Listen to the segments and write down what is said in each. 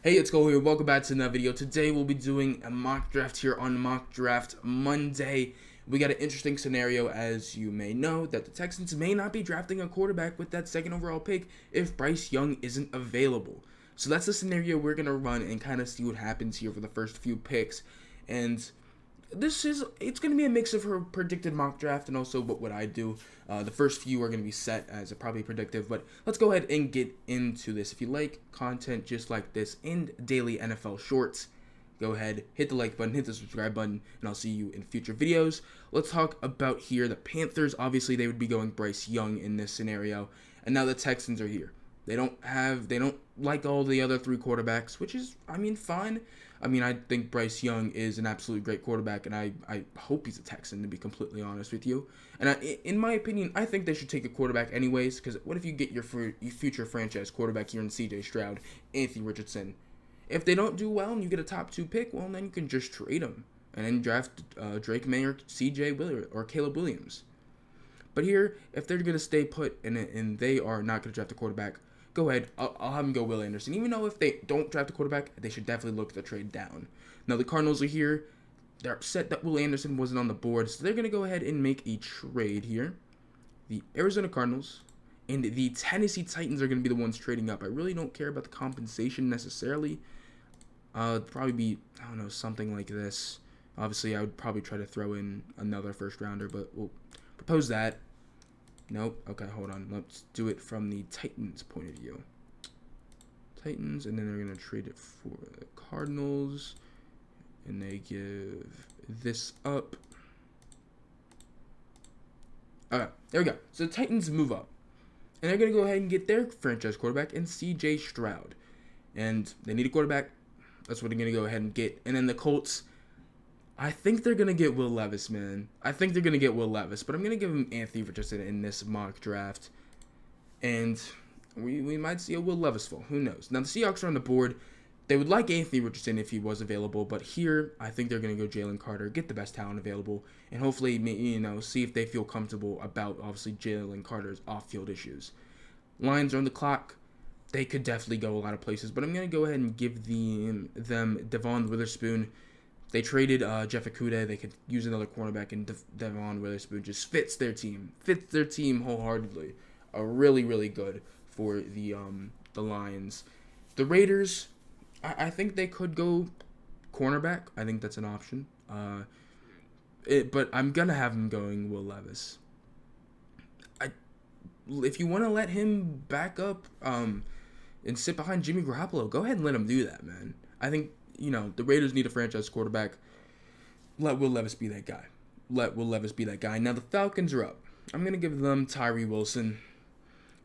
Hey, it's Cole here. Welcome back to another video. Today we'll be doing a mock draft here on Mock Draft Monday. We got an interesting scenario, as you may know, that the Texans may not be drafting a quarterback with that second overall pick if Bryce Young isn't available. So that's the scenario we're going to run and kind of see what happens here for the first few picks. And it's going to be a mix of her predicted mock draft and also what would I do. The first few are going to be set as probably predictive, but let's go ahead and get into this. If you like content just like this and daily NFL shorts, go ahead, hit the like button, hit the subscribe button, and I'll see you in future videos. Let's talk about here the Panthers. Obviously, they would be going Bryce Young in this scenario, and now the Texans are here. They don't like all the other three quarterbacks, which is, fine. I think Bryce Young is an absolute great quarterback, and I hope he's a Texan, to be completely honest with you. And in my opinion, I think they should take a quarterback anyways, because what if you get your future franchise quarterback here in C.J. Stroud, Anthony Richardson? If they don't do well and you get a top 2 pick, well, then you can just trade them and then draft Drake May or C.J. Willard or Caleb Williams. But here, if they're going to stay put and they are not going to draft a quarterback, go ahead. I'll have them go Will Anderson. Even though if they don't draft a quarterback, they should definitely look at the trade down. Now, the Cardinals are here. They're upset that Will Anderson wasn't on the board, so they're going to go ahead and make a trade here. The Arizona Cardinals and the Tennessee Titans are going to be the ones trading up. I really don't care about the compensation necessarily. It'd probably be, I don't know, something like this. Obviously, I would probably try to throw in another first rounder, but we'll propose that. Nope. Okay, hold on. Let's do it from the Titans' point of view. Titans, and then they're going to trade it for the Cardinals. And they give this up. Okay, there we go. So the Titans move up. And they're going to go ahead and get their franchise quarterback in C.J. Stroud. And they need a quarterback. That's what they're going to go ahead and get. And then the Colts, I think they're going to get Will Levis, man. I think they're going to get Will Levis. But I'm going to give him Anthony Richardson in this mock draft. And we might see a Will Levis fall. Who knows? Now, the Seahawks are on the board. They would like Anthony Richardson if he was available. But here, I think they're going to go Jalen Carter, get the best talent available. And hopefully, see if they feel comfortable about, obviously, Jalen Carter's off-field issues. Lions are on the clock. They could definitely go a lot of places, but I'm going to go ahead and give them Devon Witherspoon. They traded Jeff Okudah. They could use another cornerback, and Devon Witherspoon just fits their team wholeheartedly. Really, really good for the Lions. The Raiders, I think they could go cornerback. I think that's an option. But I'm going to have them going Will Levis. If you want to let him back up and sit behind Jimmy Garoppolo, go ahead and let him do that, man. I think, the Raiders need a franchise quarterback. Let Will Levis be that guy. Now, the Falcons are up. I'm going to give them Tyree Wilson.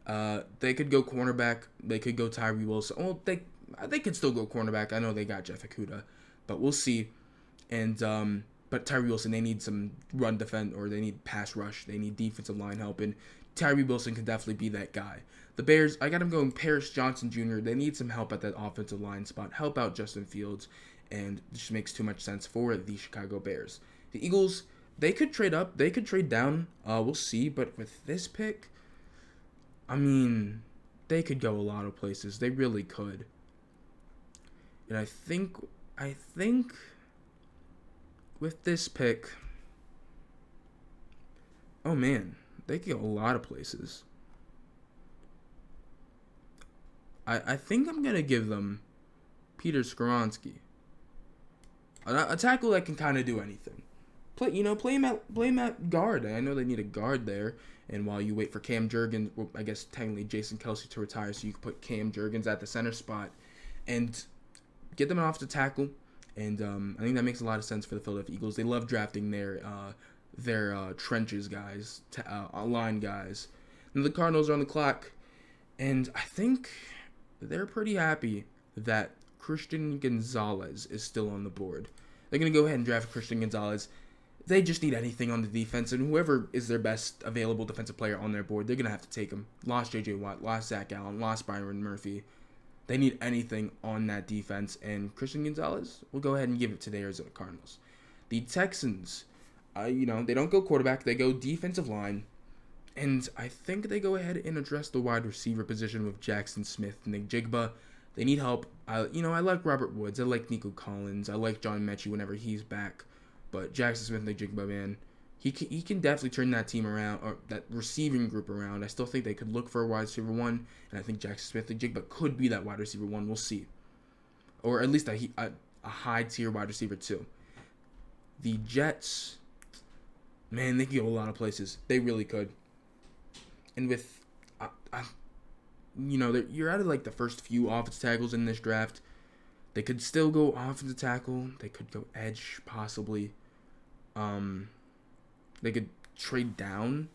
They could go cornerback. They could go Tyree Wilson. Well, they could still go cornerback. I know they got Jeff Okudah, but we'll see. And but Tyree Wilson, they need some run defense, or they need pass rush. They need defensive line help, and Tyree Wilson can definitely be that guy. The Bears, I got him going Paris Johnson Jr. They need some help at that offensive line spot. Help out Justin Fields, and this just makes too much sense for the Chicago Bears. The Eagles, they could trade up. They could trade down. We'll see. But with this pick, they could go a lot of places. They really could. And I think with this pick, oh man, they could go a lot of places. I think I'm going to give them Peter Skoronski. A tackle that can kind of do anything. Play him at guard. I know they need a guard there. And while you wait for Cam Jurgens, well, I guess technically Jason Kelce to retire, so you can put Cam Jurgens at the center spot and get them off the tackle. And I think that makes a lot of sense for the Philadelphia Eagles. They love drafting their trenches guys, line guys. And the Cardinals are on the clock, and I think they're pretty happy that Christian Gonzalez is still on the board. They're going to go ahead and draft Christian Gonzalez. They just need anything on the defense, and whoever is their best available defensive player on their board, they're going to have to take him. Lost J.J. Watt, lost Zach Allen, lost Byron Murphy. They need anything on that defense, and Christian Gonzalez will go ahead and give it to the Arizona Cardinals. The Texans, they don't go quarterback, they go defensive line. And I think they go ahead and address the wide receiver position with Jackson Smith and Nick Jigba. They need help. I like Robert Woods. I like Nico Collins. I like John Mechie whenever he's back. But Jackson Smith-Njigba, man, he can definitely turn that team around, or that receiving group around. I still think they could look for a wide receiver one, and I think Jackson Smith-Njigba could be that wide receiver one. We'll see. Or at least a high-tier wide receiver two. The Jets, man, they could go a lot of places. They really could. And with, you're out of like the first few offensive tackles in this draft. They could still go offensive tackle. They could go edge, possibly. They could trade down.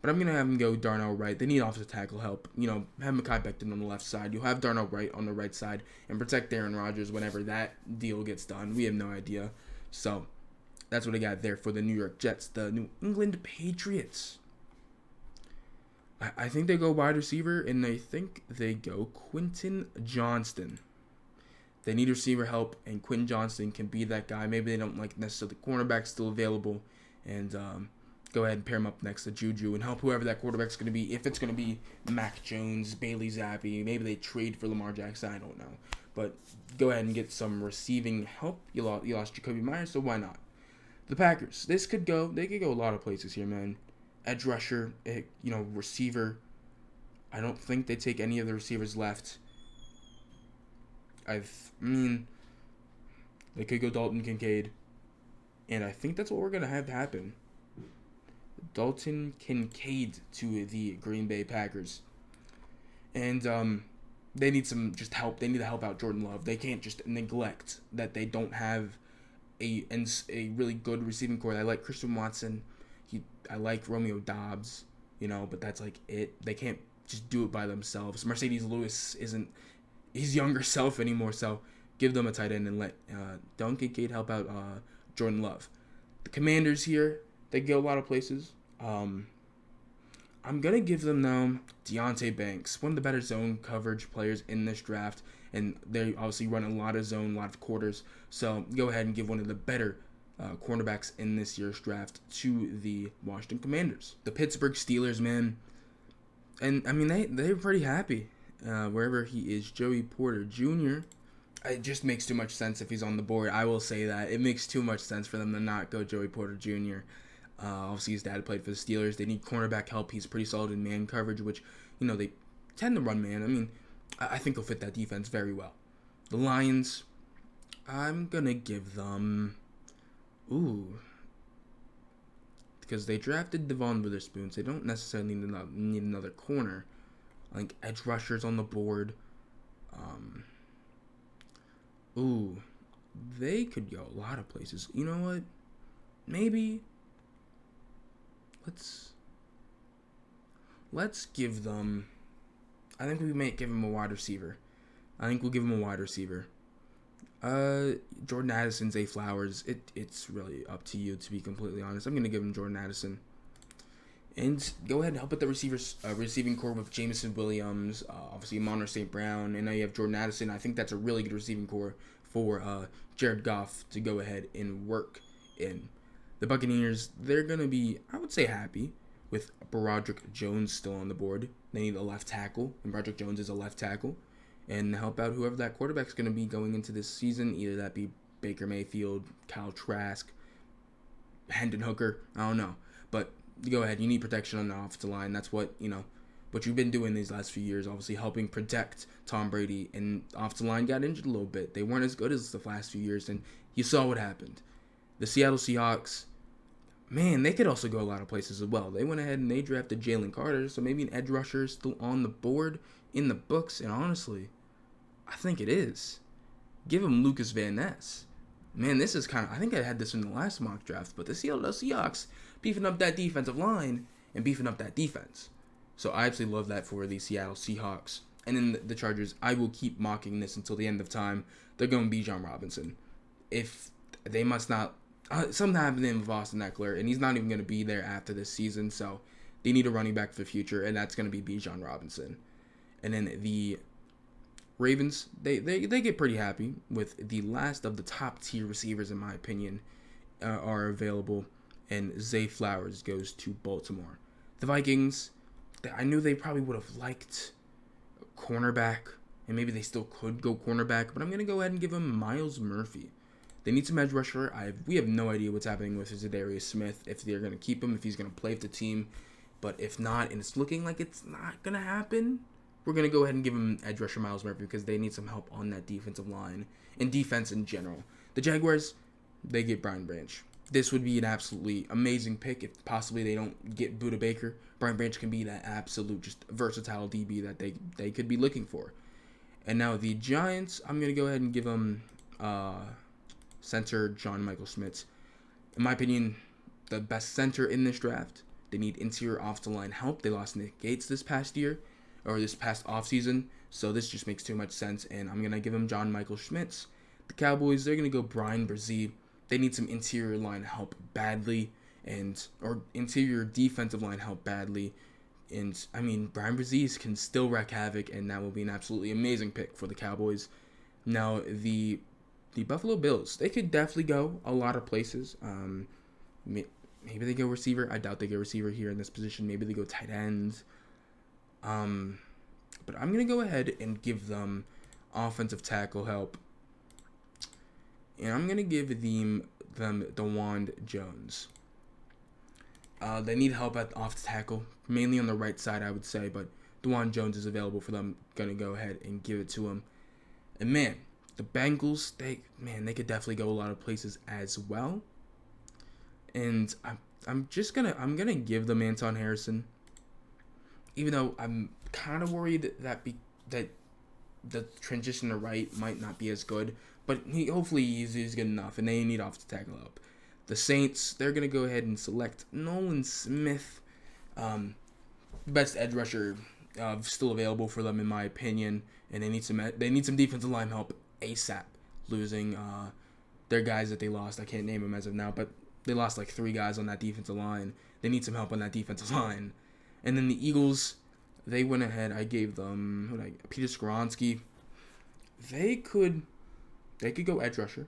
But I'm going to have them go Darnell Wright. They need offensive tackle help. Have Mekhi Becton on the left side. You'll have Darnell Wright on the right side. And protect Aaron Rodgers whenever that deal gets done. We have no idea. So, that's what I got there for the New York Jets. The New England Patriots. I think they go wide receiver, and I think they go Quentin Johnston. They need receiver help, and Quentin Johnston can be that guy. Maybe they don't like necessarily the cornerback still available, and go ahead and pair him up next to Juju and help whoever that quarterback's going to be. If it's going to be Mac Jones, Bailey Zappi, maybe they trade for Lamar Jackson. I don't know, but go ahead and get some receiving help. You lost Jacoby Myers, so why not? The Packers. They could go a lot of places here, man. Edge rusher, receiver. I don't think they take any of the receivers left. They could go Dalton Kincaid. And I think that's what we're going to have happen. Dalton Kincaid to the Green Bay Packers. And they need some just help. They need to help out Jordan Love. They can't just neglect that they don't have a really good receiving core. I like Christian Watson. I like Romeo Doubs, but that's like it. They can't just do it by themselves. Mercedes Lewis isn't his younger self anymore, so give them a tight end and let Dalton Kincaid help out Jordan Love. The Commanders here, they go a lot of places. I'm going to give them, though, Deonte Banks, one of the better zone coverage players in this draft, and they obviously run a lot of zone, a lot of quarters, so go ahead and give one of the better cornerbacks in this year's draft to the Washington Commanders. The Pittsburgh Steelers, man, and they're pretty happy wherever he is. Joey Porter Jr., it just makes too much sense if he's on the board. I will say that. It makes too much sense for them to not go Joey Porter Jr. Obviously, his dad played for the Steelers. They need cornerback help. He's pretty solid in man coverage, which, they tend to run man. I think he'll fit that defense very well. The Lions, I'm going to give them... because they drafted Devon Witherspoon, so they don't necessarily need another corner. I think edge rushers on the board. They could go a lot of places. You know what? Maybe let's give them. I think we might give him a wide receiver. Jordan Addison, Zay Flowers. It's really up to you, to be completely honest. I'm gonna give him Jordan Addison. And go ahead and help with the receiving core with Jameson Williams, obviously Amon St. Brown, and now you have Jordan Addison. I think that's a really good receiving core for Jared Goff to go ahead and work in. The Buccaneers, they're going to be, I would say, happy with Broderick Jones still on the board. They need a left tackle, and Broderick Jones is a left tackle. And help out whoever that quarterback's going to be going into this season, either that be Baker Mayfield, Kyle Trask, Hendon Hooker, I don't know. But go ahead, you need protection on the offensive line. That's what you've been doing these last few years, obviously helping protect Tom Brady. And offensive line got injured a little bit. They weren't as good as the last few years, and you saw what happened. The Seattle Seahawks, man, they could also go a lot of places as well. They went ahead and they drafted Jalen Carter, so maybe an edge rusher is still on the board, in the books, and honestly, I think it is. Give him Lucas Van Ness. Man, this is I think I had this in the last mock draft, but the Seattle Seahawks beefing up that defensive line and beefing up that defense. So I absolutely love that for the Seattle Seahawks. And then the Chargers, I will keep mocking this until the end of time. They're going to be Bijan Robinson. If they must not... something happened with Austin Eckler, and he's not even going to be there after this season, so they need a running back for the future, and that's going to be Bijan Robinson. And then the Ravens, they get pretty happy with the last of the top tier receivers, in my opinion, are available, and Zay Flowers goes to Baltimore. The Vikings, I knew they probably would have liked a cornerback, and maybe they still could go cornerback, but I'm going to go ahead and give them Myles Murphy. They need some edge rusher. We have no idea what's happening with Zadarius Smith, if they're going to keep him, if he's going to play with the team. But if not, and it's looking like it's not going to happen, we're going to go ahead and give him edge rusher Myles Murphy because they need some help on that defensive line and defense in general. The Jaguars, they get Brian Branch. This would be an absolutely amazing pick if possibly they don't get Budda Baker. Brian Branch can be that absolute just versatile DB that they could be looking for. And now the Giants, I'm going to go ahead and give them center John Michael Schmitz. In my opinion, the best center in this draft. They need interior offensive line help. They lost Nick Gates this past year, or this past offseason, so this just makes too much sense, and I'm going to give them John Michael Schmitz. The Cowboys, they're going to go Brian Brzee. They need some interior line help badly, or interior defensive line help badly. And, I mean, Brian Brzee can still wreak havoc, and that will be an absolutely amazing pick for the Cowboys. Now, the Buffalo Bills, they could definitely go a lot of places. Maybe they go receiver. I doubt they go receiver here in this position. Maybe they go tight ends. But I'm going to go ahead and give them offensive tackle help. And I'm going to give them DeWand Jones. They need help at off tackle, mainly on the right side, I would say. But DeWand Jones is available for them. Going to go ahead and give it to him. And, man, the Bengals, they could definitely go a lot of places as well. And I'm gonna give them Anton Harrison, even though I'm kind of worried that the transition to right might not be as good, but hopefully he's good enough, and they need off the tackle up. The Saints, they're gonna go ahead and select Nolan Smith, best edge rusher still available for them in my opinion, and they need some defensive line help ASAP. Losing their guys that they lost, I can't name them as of now, but they lost like 3 guys on that defensive line. They need some help on that defensive line. And then the Eagles, they went ahead. I gave them Peter Skoronski. They could go edge rusher.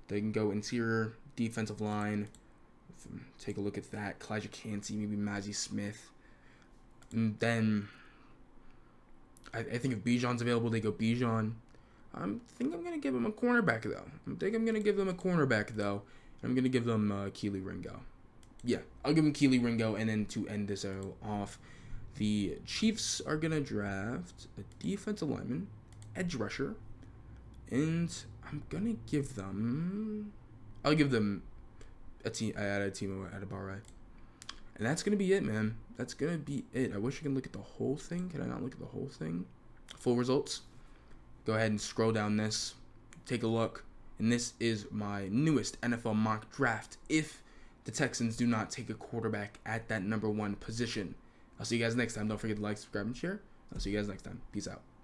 They can go interior defensive line. Take a look at that. Kalijah Cansey, maybe Mazzie Smith. And then I think if Bijan's available, they go Bijan. I think I'm going to give them a cornerback, though. I'm going to give them Keely Ringo. Yeah, I'll give them Keely Ringo, and then to end this off, the Chiefs are going to draft a defensive lineman, edge rusher, and I'll give them Timo Adebawore. And that's going to be it, man. That's going to be it. I wish I could look at the whole thing. Can I not look at the whole thing? Full results. Go ahead and scroll down this. Take a look. And this is my newest NFL mock draft if the Texans do not take a quarterback at that number 1 position. I'll see you guys next time. Don't forget to like, subscribe, and share. I'll see you guys next time. Peace out.